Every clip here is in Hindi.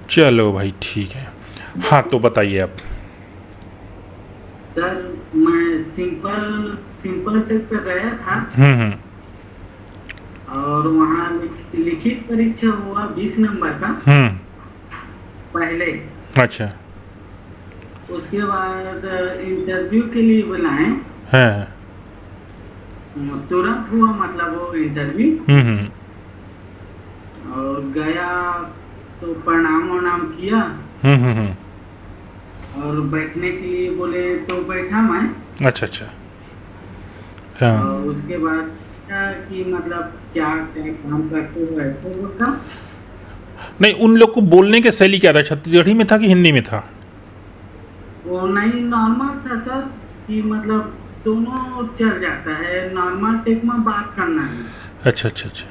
चलो भाई ठीक है। हाँ तो बताइए आप। सर मैं सिंपल सिंपल टेक पे गया था हम्म। और वहाँ लिखित परीक्षा हुआ 20 नंबर का हम्म। पहले। अच्छा। उसके बाद इंटरव्यू के लिए बुलाए। हाँ। तुरंत हुआ मतलब वो इंटरव्यू। हम्म। और गया तो प्रणाम वणाम किया हम्म। और बैठने के लिए बोले तो बैठा मैं। अच्छा अच्छा। हाँ। और उसके बाद पूछा कि मतलब क्या क्या काम करते हो ऐसे बोलता। नहीं, उन लोग को बोलने की शैली क्या था, छत्तीसगढ़ी में था कि हिंदी में था? वो नहीं नॉर्मल था सर कि मतलब दोनों चल जाता है, नॉर्मल टेक में बात करना है। अच्छा अच्छा अच्छा।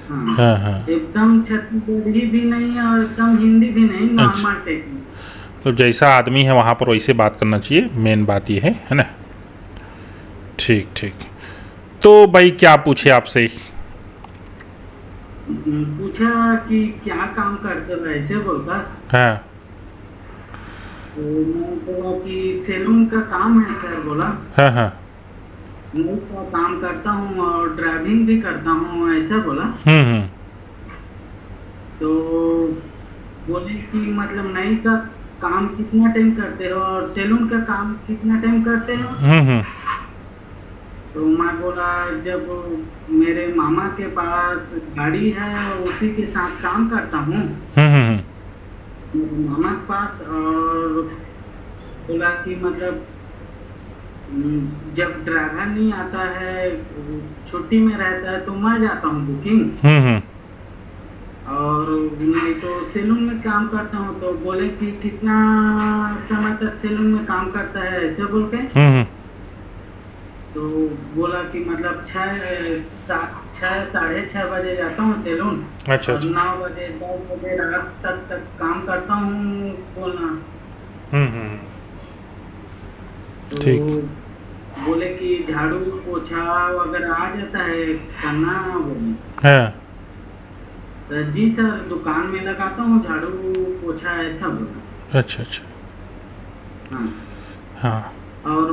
हाँ, हाँ हाँ। एकदम छत्तीसगढ़ी भी नहीं है और एकदम हिंदी भी नहीं, अच्छा, नॉर्मल टेक में। तो जैसा आदमी है वहाँ पर वैसे बात करना चाहिए, मेन बात ये है ना? ठीक ठीक। तो भाई क्या पूछे आपसे? पूछा कि क्या काम करते हो ऐसे बोलता। हाँ तो मैं बोला कि सैलून का काम है सर बोला। हाँ हाँ। मैं का काम करता हूँ और ड्राइविंग भी करता हूँ ऐसा बोला। हम्म। तो बोले कि मतलब नई का काम कितना टाइम करते हो और सैलून का काम कितना टाइम करते हो। हम्म। तो मैं बोला जब मेरे मामा के पास गाड़ी है उसी के साथ काम करता हूँ हम्म। मेरे मामा के पास। और बोला कि मतलब जब ड्राइवर नहीं आता है छुट्टी में रहता है तो मैं जाता हूँ बुकिंग। हम्म। और नहीं तो सैलून में काम करता हूँ। तो बोले कि कितना समय तक सैलून में काम करता है ऐसे बोल के। हम्म। तो बोला कि मतलब 6 साढ़े 6 बजे जाता हूँ सैलून अच्छा और अच्छा। 9 बजे 10 बजे रात तक काम करता हूँ बोलना। हम्म। तो ठीक। बोले कि झाड़ू पोछा वगैरह आ जाता है करना बोले। हाँ। तो जी सर दुकान में लगाता हूँ झाड़ू पोछा ऐसा बोला। अच्छा अच्छा। हाँ। हाँ और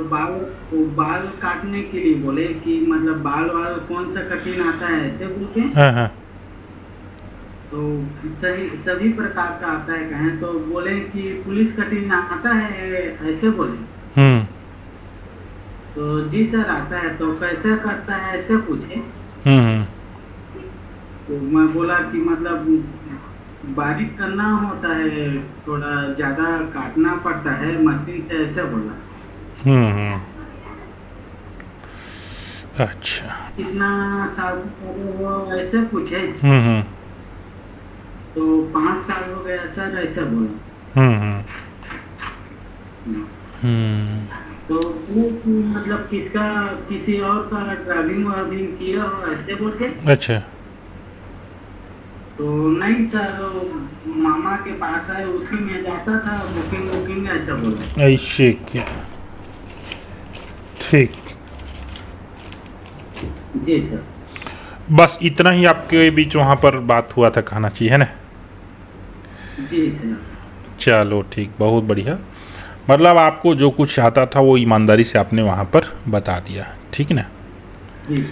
बाल काटने के लिए बोले कि मतलब बाल वाल कौन सा कटिंग आता है ऐसे बोल के। हाँ हाँ। तो सही सभी प्रकार का आता है कहें तो बोले कि पुलिस कटिंग आता है ऐसे बोले। हम्म। तो जी सर आता है तो कैसे करता है ऐसे पूछे। हम्म। तो मैं बोला कि मतलब बारीक करना होता है, थोड़ा ज्यादा काटना पड़ता है मशीन से ऐसे बोला। हम्म। अच्छा। कितना साल से कर रहे हो ऐसे पूछे। हम्म। तो 5 साल हो गया सर ऐसे बोला। हम्म। हम्म। हम्म। तो बोले कि मतलब किसका किसी और का ड्राइविंग वार्विंग किया हो ऐसे बोल के। अच्छा। तो नहीं सर वो मामा के पास है उसी में जाता था बुकिंग बुकिंग ऐसा बोला। ऐसे क्या? ठीक। जी सर। बस इतना ही आपके बीच वहाँ पर बात हुआ था, कहना चाहिए है ना? जी सर। चलो ठीक, बहुत बढ़िया। मतलब आपको जो कुछ आता था वो ईमानदारी से आपने वहाँ पर बता दिया, ठीक है ना? जी।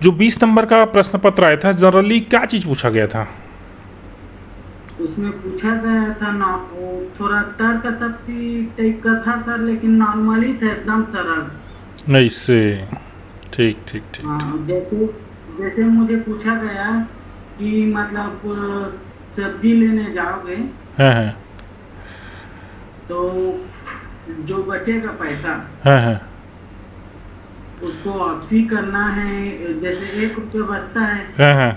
जो 20 नंबर का प्रश्न पत्र आया था, जनरली क्या चीज़ पूछा गया था? उसमें पूछा गया था ना वो थोड़ा तर्क शक्ति टाइप का था सर लेकिन नॉर्मली था एकदम सरल। ऐसे। ठीक ठीक ठीक ठीक। हाँ जैसे जैसे मुझे पूछा गया कि मतलब सब्जी लेने जाओगे हाँ हाँ। तो जो बचेगा पैसा हाँ हाँ। उसको वापसी करना है, जैसे 1 रुपये बचता है हाँ हाँ।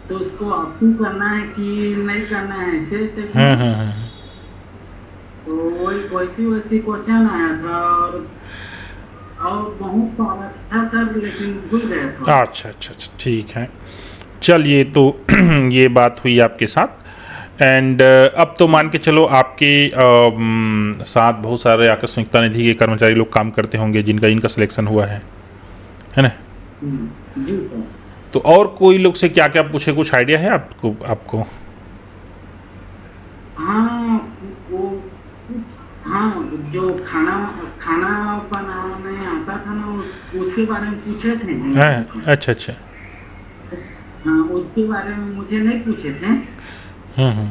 तो उसको वापसी करना है कि नहीं करना है ऐसे टाइप हाँ में। हाँ हाँ। तो वही वैसी वैसी क्वेश्चन आया था और बहुत सारा था सर लेकिन भूल गया थोड़ा। अच्छा अच्छा अच्छा, ठीक है। चलिए तो ये बात हुई आपके साथ। एंड अब तो मान के चलो आपके साथ बहुत सारे आकस्मिकता निधि के कर्मचारी लोग काम करते होंगे जिनका इनका सिलेक्शन हुआ है ना? जी सर। तो और कोई लोग से क्या क्या पूछे, कुछ आइडिया है आपको? हाँ वो हाँ, जो खाना खाना बनाने आता था ना, उसके बारे में पूछे थे हाँ, मुझको। अच्छा अच्छा। हाँ, उसके बारे में मुझे नहीं पूछे थे। हम्म।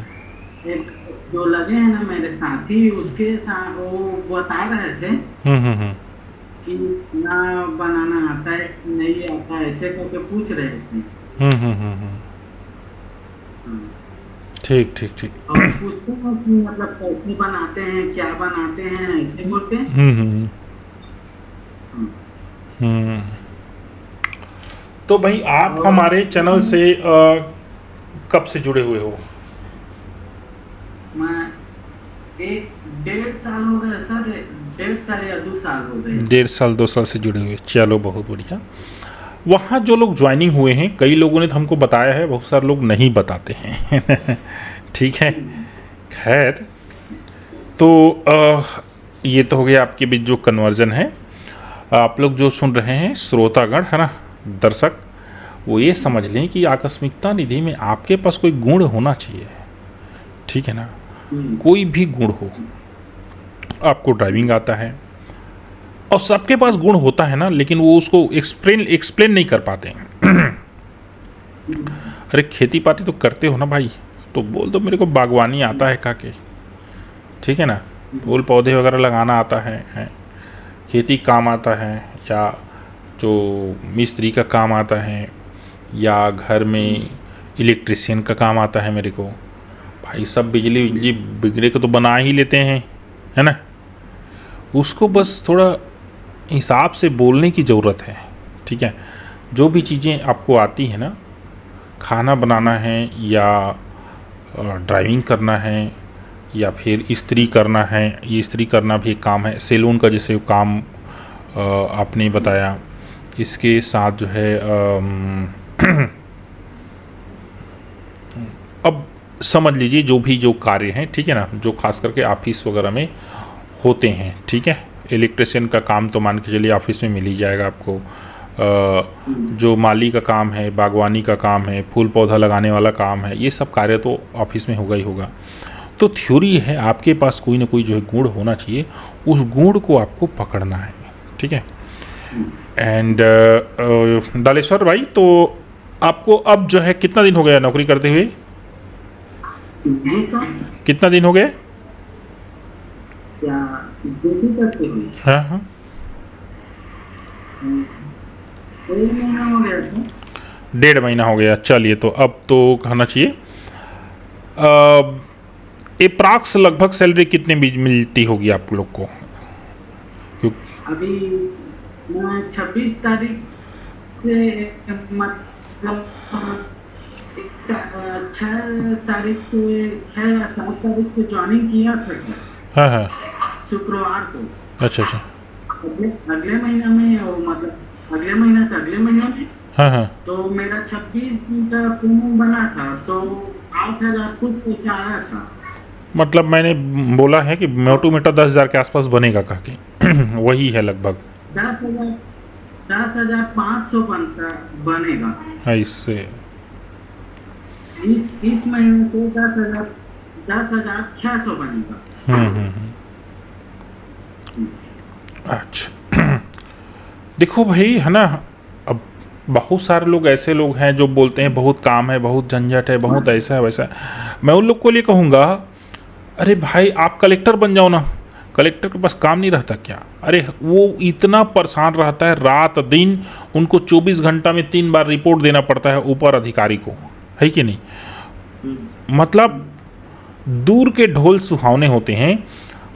एक जो लगे हैं ना मेरे साथी, उसके साथ वो बता रहे थे हम्म। कि खाना बनाना आता है कि नहीं आता है, ऐसे करके पूछ रहे थे। हम्म। हाँ, ठीक ठीक ठीक। और पूछते हैं कि मतलब कैसे बनाते हैं, क्या बनाते हैं, ऐसे बोल के। हम्म। हाँ, हम्म। तो भाई आप और हमारे चैनल से कब से जुड़े हुए हो? मैं एक 1.5 साल हो गए सर, 1.5 साल या 2 साल हो गए। 1.5 साल 2 साल से जुड़े हुए, चलो बहुत बढ़िया। वहाँ जो लोग ज्वाइनिंग हुए हैं, कई लोगों ने तो हमको बताया है, बहुत सारे लोग नहीं बताते हैं। ठीक है, हम्म, खैर। तो ये तो हो गया आपके बीच जो कन्वर्जन है। आप लोग जो सुन रहे हैं श्रोतागण, है ना, दर्शक, वो ये समझ लें कि आकस्मिकता निधि में आपके पास कोई गुण होना चाहिए। ठीक है ना, हम्म, कोई भी गुण हो। आपको ड्राइविंग आता है, और सबके पास गुण होता है ना, लेकिन वो उसको एक्सप्लेन नहीं कर पाते हैं। हम्म, अरे खेती पाती तो करते हो ना भाई, तो बोल दो मेरे को बागवानी आता है काके। ठीक है ना, फूल पौधे वगैरह लगाना आता है, खेती काम आता है, या जो मिस्त्री का काम आता है, या घर में इलेक्ट्रिशियन का काम आता है मेरे को। भाई सब बिजली बिजली बिगड़े को तो बना ही लेते हैं, है ना। उसको बस थोड़ा हिसाब से बोलने की ज़रूरत है। ठीक है, जो भी चीज़ें आपको आती है ना, खाना बनाना है, या ड्राइविंग करना है, या फिर इस्त्री करना है, ये इस्त्री करना भी एक काम है, सैलून का जैसे काम आपने बताया। इसके साथ जो है अब समझ लीजिए जो कार्य हैं, ठीक है ना, जो खास करके ऑफिस वगैरह में होते हैं। ठीक है, इलेक्ट्रिशियन का काम तो मान के चलिए ऑफिस में मिल ही जाएगा आपको। जो माली का काम है, बागवानी का काम है, फूल पौधा लगाने वाला काम है, ये सब कार्य तो ऑफिस में होगा ही होगा। तो थ्योरी है, आपके पास कोई ना कोई जो है गुण होना चाहिए, उस गुण को आपको पकड़ना है। ठीक है। एंड डालेश्वर भाई, तो आपको अब जो है कितना दिन हो गया नौकरी करते हुए? जी सर। कितना दिन हो गए? क्या ड्यूटी करते हुए? हाँ हाँ। 1 महीना हो गया था। 1.5 महीना हो गया, चलिए तो अब तो कहना चाहिए। एप्रॉक्स लगभग सैलरी कितने मिलती होगी आप लोग को? अभी मैं 26 तारीख से, मतलब 6 तारीख से, 6 या 7 तारीख से ज्वाइनिंग किया था सर, हाँ हाँ। शुक्रवार को। अच्छा अच्छा। अगले अगले महीना में, वो मतलब अगले महीना था, अगले महीना में। हाँ हाँ। तो मेरा 26 दिन का पेमेंट बना था, तो 8,000 कुछ पैसा आया था। मतलब मैंने बोला है कि मोटू मोटा 10,000 के आसपास बनेगा कह के। वही है लगभग। 10,000, 10,500 बनता बनेगा। है इससे। इस महीने को 10,600 बनेगा। हम्म। अच्छा। देखो भाई, है ना, अब बहुत सारे लोग ऐसे लोग हैं जो बोलते हैं बहुत काम है, बहुत झंझट है, बहुत ऐसा है वैसा है। मैं उन लोग को लिए कहूँगा, अरे भाई आप कलेक्टर बन जाओ ना। कलेक्टर के पास काम नहीं रहता क्या? अरे वो इतना परेशान रहता है रात दिन, उनको 24 घंटा में 3 बार रिपोर्ट देना पड़ता है ऊपर अधिकारी को, है कि नहीं। मतलब दूर के ढोल सुहावने होते हैं।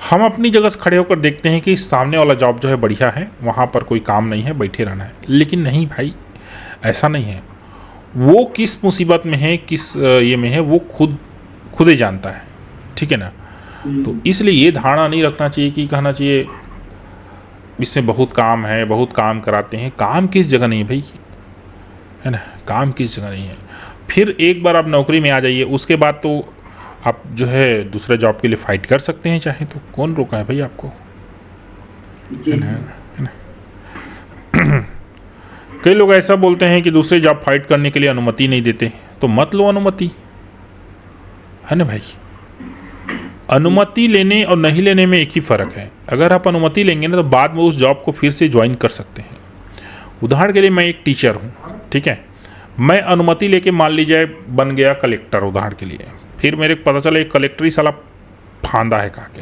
हम अपनी जगह से खड़े होकर देखते हैं कि सामने वाला जॉब जो है बढ़िया है, वहाँ पर कोई काम नहीं है, बैठे रहना है। लेकिन नहीं भाई, ऐसा नहीं है। वो किस मुसीबत में है, किस ये में है, वो खुद ही जानता है। ठीक है ना। तो इसलिए ये धारणा नहीं रखना चाहिए कि कहना चाहिए इसमें बहुत काम है, बहुत काम कराते हैं। काम किस जगह नहीं है भाई, है ना, काम किस जगह नहीं है। फिर एक बार आप नौकरी में आ जाइए, उसके बाद तो आप जो है दूसरे जॉब के लिए फाइट कर सकते हैं चाहे तो। कौन रोका है भाई आपको, है जी ना, सर। है ना। कई लोग ऐसा बोलते हैं कि दूसरे जॉब फाइट करने के लिए अनुमति नहीं देते, तो मत लो अनुमति, है ना भाई। अनुमति लेने और नहीं लेने में एक ही फ़र्क है। अगर आप अनुमति लेंगे ना तो बाद में उस जॉब को फिर से ज्वाइन कर सकते हैं। उदाहरण के लिए मैं एक टीचर हूँ, ठीक है, मैं अनुमति लेके मान लीजिए बन गया कलेक्टर उदाहरण के लिए, फिर मेरे को पता चला एक कलेक्टर ही साला फांदा है कहा के,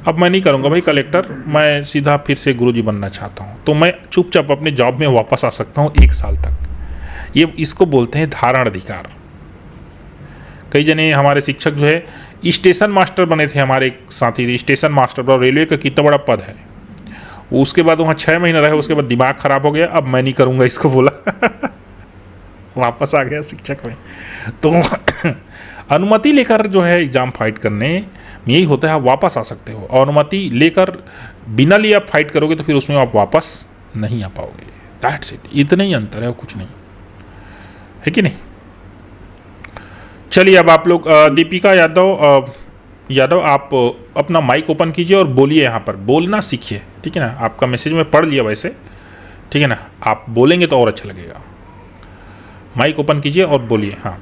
अब मैं नहीं करूँगा भाई कलेक्टर, मैं सीधा फिर से गुरुजी बनना चाहता हूँ, तो मैं चुपचाप अपने जॉब में वापस आ सकता हूँ 1 साल तक। ये इसको बोलते हैं धारण अधिकार। कई जने हमारे शिक्षक जो है स्टेशन मास्टर बने थे, हमारे एक साथी स्टेशन मास्टर, और रेलवे का कितना बड़ा पद है, उसके बाद वहाँ 6 महीने रहे, उसके बाद दिमाग खराब हो गया, अब मैं नहीं करूँगा इसको बोला वापस आ गया शिक्षक में। तो अनुमति लेकर जो है एग्ज़ाम फाइट करने में यही होता है, आप वापस आ सकते हो। और अनुमति लेकर बिना लिए आप फाइट करोगे तो फिर उसमें आप वापस नहीं आ पाओगे। दैट्स इट, इतना ही अंतर है और कुछ नहीं है, कि नहीं। चलिए अब आप लोग दीपिका यादव आप अपना माइक ओपन कीजिए और बोलिए, यहाँ पर बोलना सीखिए, ठीक है ना। आपका मैसेज मैं पढ़ लिया वैसे, ठीक है ना, आप बोलेंगे तो और अच्छा लगेगा। माइक ओपन कीजिए और बोलिए। हाँ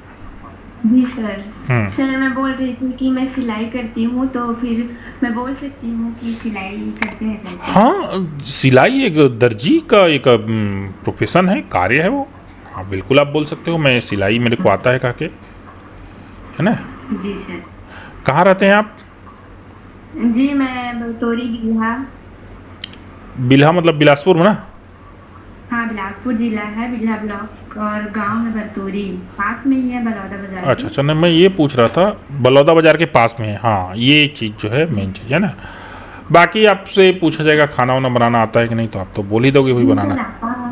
जी सर। सर मैं बोल रही थी कि मैं सिलाई करती हूँ, तो फिर मैं बोल सकती हूँ कि सिलाई करते हैं करके। हाँ, सिलाई एक दर्जी का एक प्रोफेशन है, कार्य है वो। हाँ बिल्कुल आप बोल सकते हो, मैं सिलाई मेरे को आता है कहा के, है ना। जी सर। कहाँ रहते हैं आप? जी मैं बरतौरी बिल्हा। बिल्हा मतलब बिलासपुर में ना? हाँ बिलासपुर जिला है, बिल्हा ब्लॉक, और गांव है बरतौरी, पास में ही है बलौदा बाजार। अच्छा अच्छा, नहीं मैं ये पूछ रहा था, बलौदा बाजार के पास में है। हाँ ये चीज़ जो है मेन चीज़ है ना। बाकी आपसे पूछा जाएगा खाना वाना बनाना आता है कि नहीं, तो आप तो बोल ही दोगे भाई बनाना।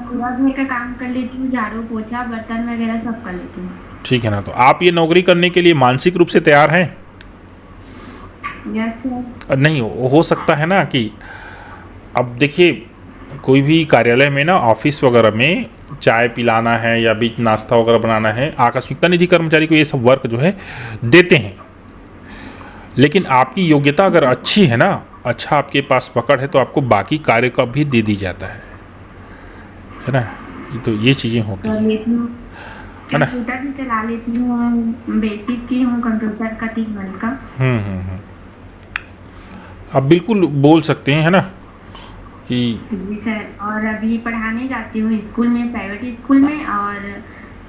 पूरा घर का काम कर लेती हूँ, झाड़ू पोछा बर्तन वगैरह सब कर लेती हूँ। ठीक है ना, तो आप ये नौकरी करने के लिए मानसिक रूप से तैयार हैं? Yes sir. नहीं हो सकता है ना कि अब देखिए कोई भी कार्यालय में ना, ऑफिस वगैरह में चाय पिलाना है या बीच नाश्ता वगैरह बनाना है, आकस्मिकता निधि कर्मचारी को ये सब वर्क जो है देते हैं। लेकिन आपकी योग्यता अगर अच्छी है ना, अच्छा आपके पास पकड़ है, तो आपको बाकी कार्य का भी दे दी जाता है ना। तो ये चीज़ें होती हैं, है ना। कंप्यूटर भी चला लेती हूँ, बेसिक की हूँ कंप्यूटर का 3 मंथ का। आप बिल्कुल बोल सकते हैं, है ना कि। जी सर। और अभी पढ़ाने जाती हूँ स्कूल में, प्राइवेट स्कूल में, और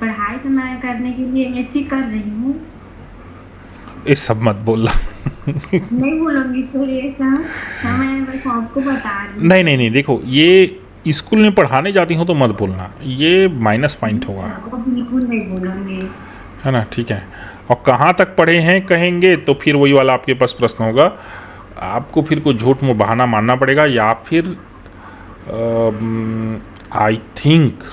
पढ़ाई तो मैं करने के लिए एमएससी कर रही हूँ। ये सब मत बोलना नहीं बोलूँगी सर ये सब, मैं बस आपको बता रही हूँ। नहीं देखो, ये स्कूल में पढ़ाने जाती हूँ तो मत बोलना, ये माइनस पॉइंट होगा। बिल्कुल नहीं बोलूँगी, है ना, ठीक है। और कहाँ तक पढ़े हैं कहेंगे तो फिर वही वाला आपके पास प्रश्न होगा, आपको फिर कुछ झूठ में बहाना मानना पड़ेगा, या फिर आई थिंक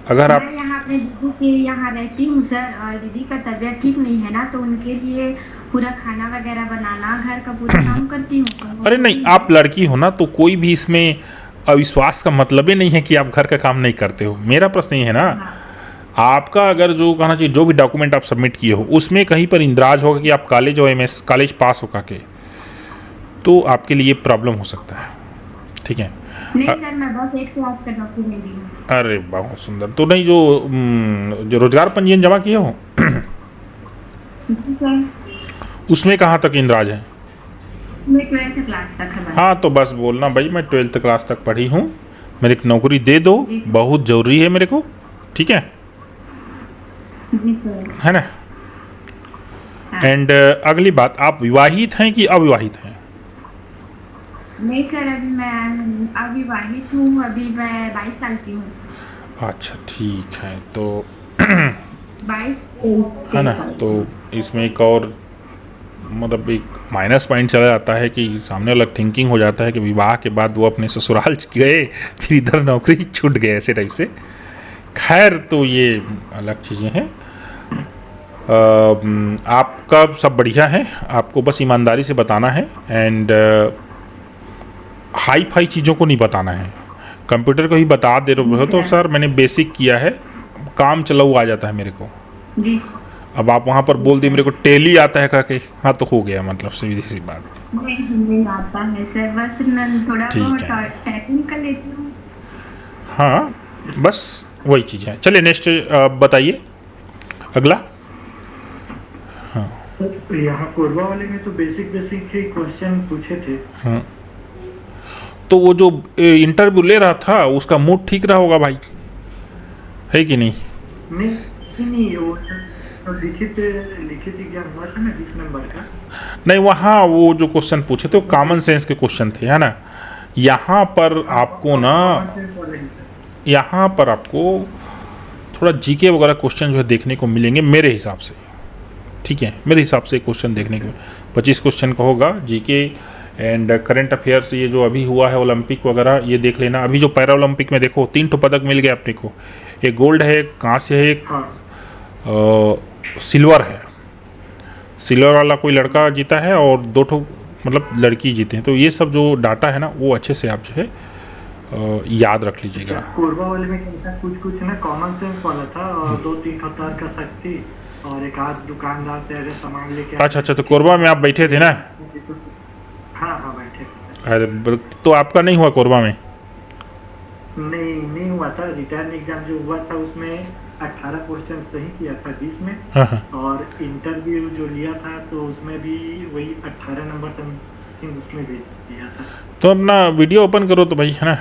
अगर आप। मैं यहाँ अपने दीदी के यहाँ रहती हूँ सर, और दीदी का तबीयत ठीक नहीं है ना, तो उनके लिए पूरा खाना वगैरह बनाना, घर का पूरा काम करती हूँ। अरे नहीं, आप लड़की हो ना, तो कोई भी इसमें अविश्वास का मतलब ही नहीं है कि आप घर का काम नहीं करते हो। मेरा प्रश्न ये है ना, आपका अगर जो कहना चाहिए जो भी डॉक्यूमेंट आप सबमिट किए हो उसमें कहीं पर इंद्राज होगा कि आप कॉलेज और एमएस कॉलेज पास होकर के, तो आपके लिए प्रॉब्लम हो सकता है, ठीक है। नहीं सर, मैं बस 8 क्लास का डॉक्यूमेंट दी हूँ। अरे बहुत सुंदर। तो नहीं, जो रोजगार पंजीयन जमा किए हो उसमें कहाँ तक इंद्राज है? मैं 12th क्लास तक है बस। हाँ तो बस बोलना भाई मैं 12th क्लास तक पढ़ी हूँ, मेरे को नौकरी दे दो, बहुत ज़रूरी है मेरे को, ठीक है। जी सर। है ना। एंड अगली बात, आप विवाहित हैं कि अविवाहित हैं? नहीं सर, अभी मैं अविवाहित हूँ, अभी मैं 22 साल की हूँ। अच्छा ठीक है, तो 22 है ना, तो इसमें एक और मतलब एक माइनस पॉइंट चला जाता है कि सामने वाला थिंकिंग हो जाता है कि विवाह के बाद वो अपने ससुराल गए फिर इधर नौकरी छूट गए, ऐसे टाइप से। खैर तो ये अलग चीज़ें हैं। आपका सब बढ़िया है, आपको बस ईमानदारी से बताना है, एंड हाई फाई चीज़ों को नहीं बताना है। कंप्यूटर को ही बता दे रहे हो तो सर मैंने बेसिक किया है, काम चलाऊ आ जाता है मेरे को। जी। अब आप वहाँ पर बोल दिए मेरे को टेली आता है कह के, हाँ तो हो गया, मतलब सीधी सी बात। नहीं आता है सर, बस थोड़ा बहुत टाइपिंग कर लेती हूँ। हाँ, बस वही चीज़ है। चलिए नेक्स्ट बताइए अगला। यहाँ कोरबा वाले में तो बेसिक बेसिक ही क्वेश्चन पूछे थे। हाँ, तो वो जो इंटरव्यू ले रहा था उसका मूड ठीक रहा होगा भाई, है कि नहीं? नहीं वो तो लिखित एग्जाम हुआ था ना 20 नंबर का। नहीं, वहाँ वो जो क्वेश्चन पूछे थे वो कॉमन सेंस के क्वेश्चन थे, है ना। यहाँ पर आपको ना, यहाँ पर आपको थोड़ा जीके वगैरह क्वेश्चन जो है देखने को मिलेंगे मेरे हिसाब से, ठीक है। मेरे हिसाब से क्वेश्चन देखने को 25 क्वेश्चन का होगा जीके एंड करंट अफेयर्स। ये जो अभी हुआ है ओलंपिक वगैरह ये देख लेना। अभी जो पैरा ओलंपिक में देखो 3 पदक मिल गए अपने को, एक गोल्ड है, एक कांस्य है, एक सिल्वर है। सिल्वर वाला कोई लड़का जीता है और 2 मतलब लड़की जीते हैं। तो ये सब जो डाटा है ना वो अच्छे से आप जो है याद रख लीजिएगा। कोरबा वाले में क्या था, कुछ ना कॉमन सेंस वाला था और 2-3 खतर का शक्ति और एक आध दुकानदार से अगर सामान लेके। अच्छा, तो कोरबा में आप बैठे थे ना? हाँ बैठे थे। अरे तो आपका नहीं हुआ कोरबा में? नहीं हुआ था। रिटर्न एग्जाम जो हुआ था उसमें 18 क्वेश्चन सही किया था 20 में। हाँ। और इंटरव्यू जो लिया था तो उसमें भी वही 18 नंबर समथिंग उसमें भी दिया था। तो अपना वीडियो ओपन करो तो भाई, है ना,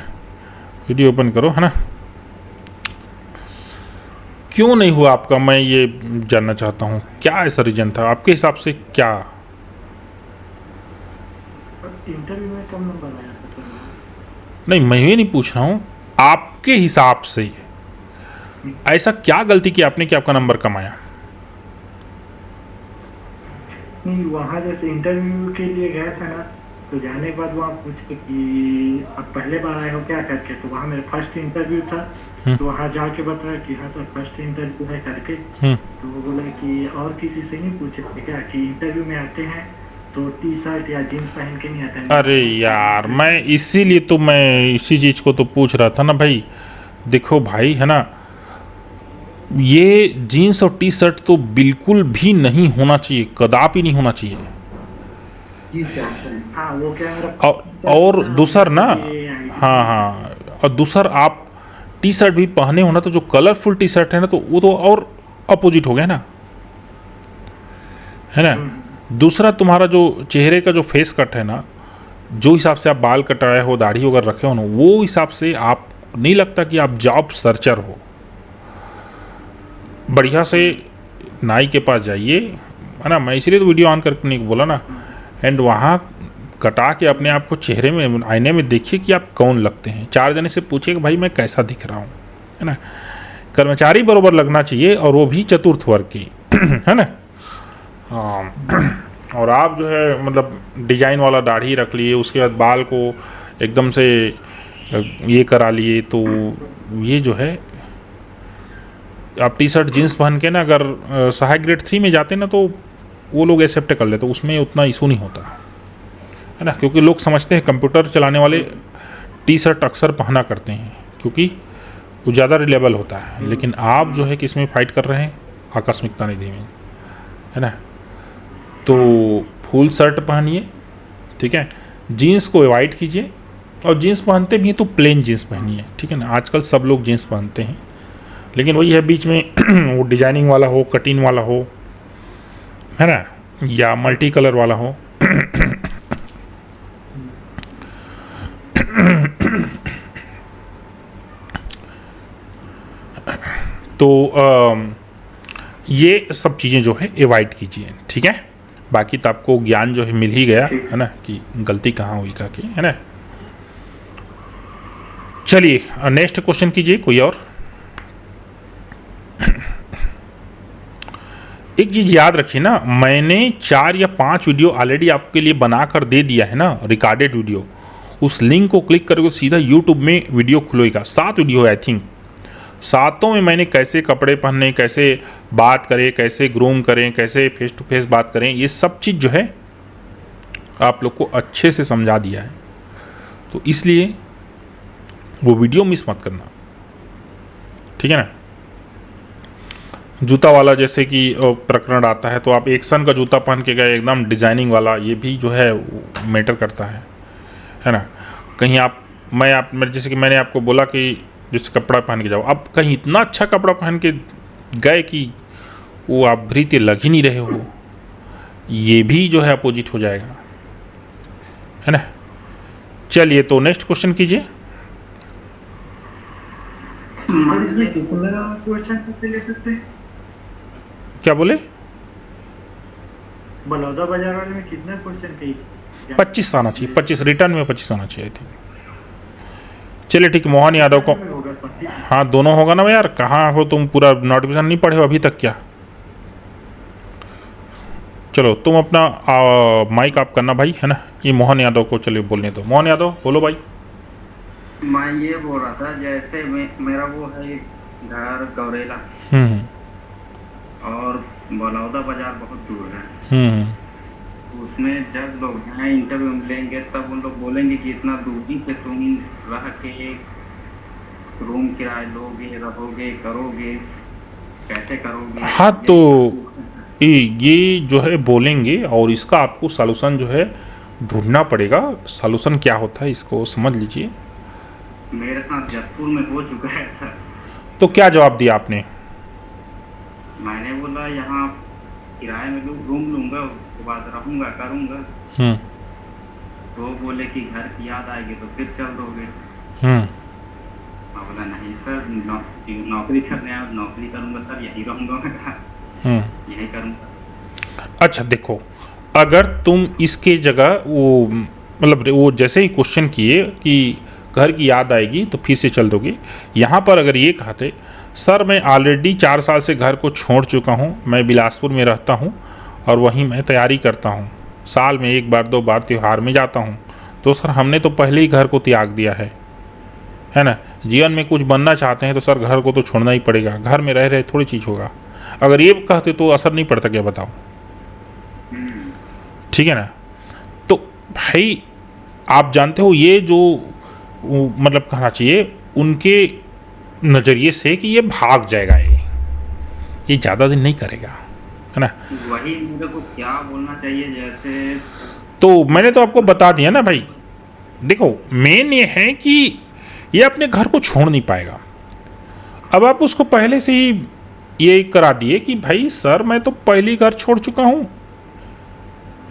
वीडियो ओपन करो, है ना। क्यों नहीं हुआ आपका, मैं ये जानना चाहता हूँ, क्या ऐसा रीजन था आपके हिसाब से? क्या इंटरव्यू में कम नंबर आया था सर? नहीं, मैं ये नहीं पूछ रहा हूँ, आपके हिसाब से ऐसा क्या गलती की आपने कि आपका नंबर कम आया? नहीं, वहाँ जैसे इंटरव्यू के लिए गया था ना, तो जाने के बाद वहाँ पूछे कि आप पहले बार आए हो क्या करके, तो वहाँ मेरा फर्स्ट इंटरव्यू था। तो वहाँ जाके बताया कि हाँ सर फर्स्ट इंटरव्यू है करके। तो वो बोला कि और किसी से नहीं पूछे क्या कि इंटरव्यू में आते हैं तो टी शर्ट या जीन्स पहन के नहीं आते हैं। अरे यार, मैं इसीलिए तो मैं इसी चीज़ को तो पूछ रहा था ना भाई। देखो भाई, है ना, ये जीन्स और टी शर्ट तो बिल्कुल भी नहीं होना चाहिए, कदापि नहीं होना चाहिए। जी सर। हाँ वो क्या और दूसर ना, हाँ, और दूसर आप टी शर्ट भी पहने हो ना, तो जो कलरफुल टी शर्ट है ना, तो वो तो और अपोजिट हो गया ना, है ना। दूसरा तुम्हारा जो चेहरे का जो फेस कट है ना, जो हिसाब से आप बाल कटाए हो, दाढ़ी वगैरह रखे हो ना, वो हिसाब से आप नहीं लगता कि आप जॉब सर्चर हो। बढ़िया से नाई के पास जाइए, है ना। मैं इसीलिए तो वीडियो ऑन करने को बोला ना। एंड वहाँ कटा के अपने आप को चेहरे में आईने में देखिए कि आप कौन लगते हैं। 4 जने से पूछिए कि भाई मैं कैसा दिख रहा हूँ, है ना। कर्मचारी बरोबर लगना चाहिए और वो भी चतुर्थ वर्ग की, है ना। हाँ, और आप जो है मतलब डिजाइन वाला दाढ़ी रख लिए, उसके बाद बाल को एकदम से ये करा लिए, तो ये जो है आप टी शर्ट जीन्स पहन के ना अगर सहायक ग्रेड 3 में जाते ना तो वो लोग एक्सेप्ट कर लेते, उसमें उतना इशू नहीं होता, है ना। क्योंकि लोग समझते हैं कंप्यूटर चलाने वाले टी शर्ट अक्सर पहना करते हैं क्योंकि वो ज़्यादा रिलेबल होता है। लेकिन आप जो है किस में फाइट कर रहे हैं, आकस्मिकता निधि में, है ना। तो फुल शर्ट पहनिए, ठीक है, जीन्स को अवॉइड कीजिए, और जीन्स पहनते भी हैं तो प्लेन जीन्स पहनिए, ठीक है ना। आजकल सब लोग जीन्स पहनते हैं, लेकिन वही है बीच में वो डिजाइनिंग वाला हो, कटिंग वाला हो, है ना, या मल्टी कलर वाला हो। तो ये सब चीज़ें जो है अवॉइड कीजिए, ठीक है। बाकी तो आपको ज्ञान जो है मिल ही गया, है ना, कि गलती कहाँ हुई की, है ना। चलिए नेक्स्ट क्वेश्चन कीजिए कोई और। एक चीज़ याद रखिए ना, मैंने 4 या 5 वीडियो ऑलरेडी आपके लिए बनाकर दे दिया है ना, रिकॉर्डेड वीडियो। उस लिंक को क्लिक करके सीधा यूट्यूब में वीडियो खुलेगा। 7 वीडियो है आई थिंक। 7 में मैंने कैसे कपड़े पहनने, कैसे बात करें, कैसे ग्रूम करें, कैसे फेस टू फेस बात करें, ये सब चीज़ जो है आप लोग को अच्छे से समझा दिया है। तो इसलिए वो वीडियो मिस मत करना, ठीक है ना। जूता वाला जैसे कि प्रकरण आता है, तो आप एक्शन का जूता पहन के गए एकदम डिजाइनिंग वाला, ये भी जो है मैटर करता है ना। कहीं आप जैसे कि मैंने आपको बोला कि जैसे कपड़ा पहन के जाओ, अब कहीं इतना अच्छा कपड़ा पहन के गए कि वो आप भृत्य लग ही नहीं रहे हो, ये भी जो है अपोजिट हो जाएगा, है ना। चलिए तो नेक्स्ट क्वेश्चन कीजिए। सर इसमें कितना क्वेश्चन ले सकते हैं? क्या बोले? बलौदा बाजार वाले में कितना क्वेश्चन कही? 25 आना चाहिए, 25 रिटर्न में 25 आना चाहिए थी। चलिए ठीक, मोहन यादव को, होगा सर, ठीक है। हाँ दोनों होगा ना यार, कहाँ हो तुम, पूरा नोटिफिकेशन नहीं पढ़े हो अभी तक क्या? चलो तुम अपना माइक आप करना भाई, है ना। ये मोहन यादव को चलिए बोलने दो। मोहन यादव बोलो भाई। मैं ये बोल रहा था, जैसे मेरा वो है घर गौरेला और बलौदा बाजार बहुत दूर है। उसमें जब लोग हैं इंटरव्यू लेंगे तब उन लोग बोलेंगे कि इतना दूरी से तुम रह के रूम किराए लोगे, रहोगे, करोगे, कैसे करोगे? हाँ तो ये जो है बोलेंगे, और इसका आपको सॉल्यूशन जो है ढूंढना पड़ेगा। सॉल्यूशन क्या होता है इसको समझ लीजिए। मेरे साथ जसपुर में हो चुका है सर। तो क्या जवाब दिया आपने? मैंने बोला यहाँ किराए में रूम लूंगा, उसके बाद रहूंगा, करूंगा। तो बोले कि घर की याद आएगी तो फिर चल दोगे। मैं बोला नहीं सर, नौकरी करने आया, नौकरी करूंगा सर, यही रहूंगा, यही करूंगा। अच्छा देखो, अगर तुम इसके जगह वो मतलब वो जैसे ही क्वेश्चन किए कि घर की याद आएगी तो फिर से चल दोगे, यहाँ पर अगर ये कहते सर मैं ऑलरेडी 4 साल से घर को छोड़ चुका हूँ, मैं बिलासपुर में रहता हूँ और वहीं मैं तैयारी करता हूँ, साल में 1 बार 2 बार त्यौहार में जाता हूँ, तो सर हमने तो पहले ही घर को त्याग दिया है ना। जीवन में कुछ बनना चाहते हैं तो सर घर को तो छोड़ना ही पड़ेगा, घर में रह रहे थोड़ी चीज़ होगा। अगर ये कहते तो असर नहीं पड़ता क्या बताओ? ठीक है ना। तो भाई आप जानते हो ये जो मतलब कहना चाहिए उनके नज़रिए से कि ये भाग जाएगा, ये ज़्यादा दिन नहीं करेगा, है ना। वही मेरे को क्या बोलना चाहिए, जैसे तो मैंने तो आपको बता दिया ना भाई। देखो मेन ये है कि ये अपने घर को छोड़ नहीं पाएगा। अब आप उसको पहले से ही ये करा दिए कि भाई सर मैं तो पहली घर छोड़ चुका हूँ,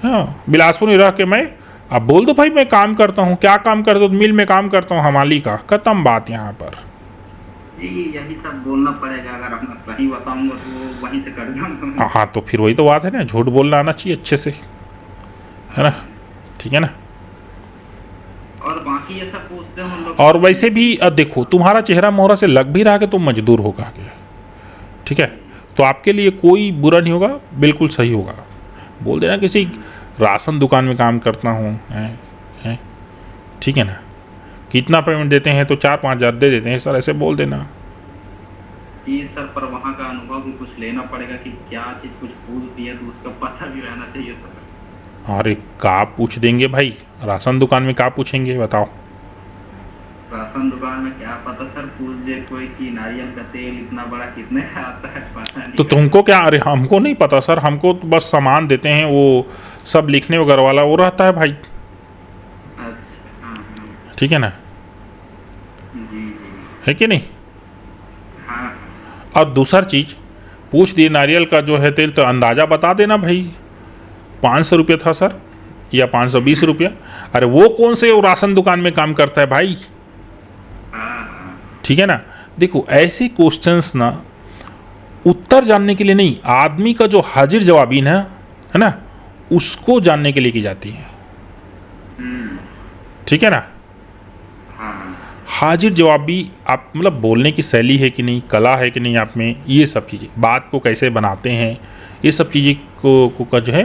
हाँ बिलासपुर में रह के मैं, अब बोल दो भाई मैं काम करता हूँ, क्या काम करता हूँ, मिल में काम करता हूँ हमाली का, खत्म बात यहाँ पर। जी यही सब बोलना पड़ेगा, अगर अपना सही बताऊंगा तो वहीं से कट जाऊंगा। हाँ तो फिर वही तो बात है ना, झूठ बोलना आना चाहिए अच्छे से, है ना। ठीक है ना। और बाकी ये सब पूछते हैं हम लोग। और वैसे भी देखो तुम्हारा चेहरा मोहरा से लग भी रहा कि तुम मजदूर होगा आगे, ठीक है, तो आपके लिए कोई बुरा नहीं होगा, बिल्कुल सही होगा। बोल देना किसी राशन दुकान में काम करता हूँ, है ठीक है ना, कितना पेमेंट देते हैं तो 4-5 हज़ार दे देते हैं सर, ऐसे बोल देना। जी सर, पर वहाँ का अनुभव भी कुछ लेना पड़ेगा कि क्या चीज़ कुछ पूछ दिया तो उसका पता भी रहना चाहिए सर। अरे का पूछ देंगे भाई, राशन दुकान में का पूछेंगे बताओ? राशन दुकान में क्या पता सर, पूछ दे कोई कि नारियल का तेल इतना बड़ा कितने का आता है, पता नहीं। तो तुमको क्या? अरे हमको नहीं पता सर, हमको तो बस सामान देते हैं, वो सब लिखने वगैरह वाला वो रहता है भाई। अच्छा हाँ। ठीक है ना, जी जी है कि नहीं। हाँ। और दूसरा चीज़ पूछ दिए नारियल का जो है तेल, तो अंदाज़ा बता देना भाई 500 रुपये था सर या 520 रुपया। अरे वो कौन से वो राशन दुकान में काम करता है भाई, ठीक है ना। देखो ऐसे क्वेश्चंस ना उत्तर जानने के लिए नहीं, आदमी का जो हाजिर जवाबी है ना, उसको जानने के लिए की जाती है, ठीक है ना। हाजिर जवाबी आप मतलब बोलने की शैली है कि नहीं, कला है कि नहीं आप में, ये सब चीज़ें, बात को कैसे बनाते हैं, ये सब चीज़ें को का जो है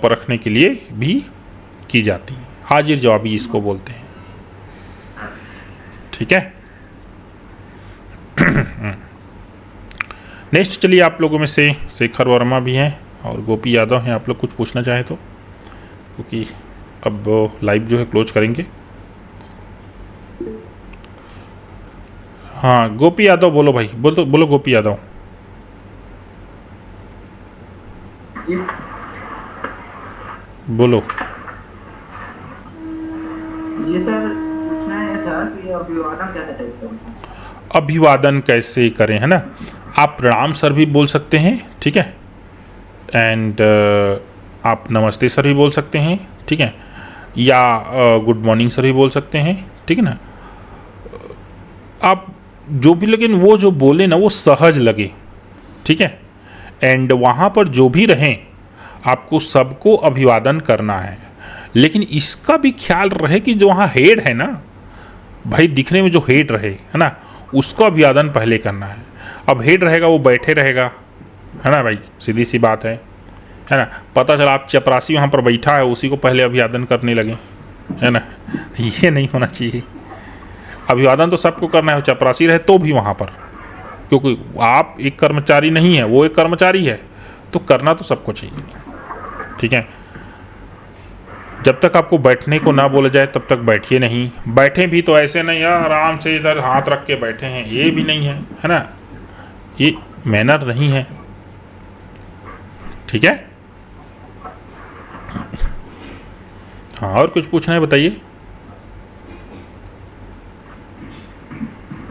परखने के लिए भी की जाती हैं। हाजिर जवाबी इसको बोलते हैं, ठीक है। नेक्स्ट चलिए, आप लोगों में से शेखर वर्मा भी हैं और गोपी यादव हैं, आप लोग कुछ पूछना चाहें तो, क्योंकि अब लाइव जो है क्लोज करेंगे। हाँ गोपी यादव बोलो भाई, बोलो गोपी यादव। बोलो। जी सर, पूछना है था कि अभिवादन कैसे टाइप करूँ? अभिवादन कैसे करें, है ना। आप प्रणाम सर भी बोल सकते हैं, ठीक है। एंड आप नमस्ते सर भी बोल सकते हैं, ठीक है। या गुड मॉर्निंग सर भी बोल सकते हैं, ठीक है ना। आप जो भी, लेकिन वो जो बोले ना वो सहज लगे, ठीक है। एंड वहाँ पर जो भी रहें आपको सबको अभिवादन करना है, लेकिन इसका भी ख्याल रहे कि जो वहाँ हेड है ना भाई, दिखने में जो हेड रहे, है ना, उसको अभिवादन पहले करना है। अब हेड रहेगा वो बैठे रहेगा, है ना भाई, सीधी सी बात है ना। पता चला आप चपरासी वहाँ पर बैठा है, उसी को पहले अभिवादन करने लगे, है ना। ये नहीं होना चाहिए। अभिवादन तो सबको करना है, चपरासी रहे तो भी वहाँ पर, क्योंकि आप एक कर्मचारी नहीं है, वो एक कर्मचारी है, तो करना तो सबको चाहिए, ठीक है। जब तक आपको बैठने को ना बोला जाए तब तक बैठिए नहीं। बैठे भी तो ऐसे नहीं यार आराम से इधर हाथ रख के बैठे हैं, ये भी नहीं है ना, ये मैनर नहीं है, ठीक है। हाँ, और कुछ पूछना है बताइए।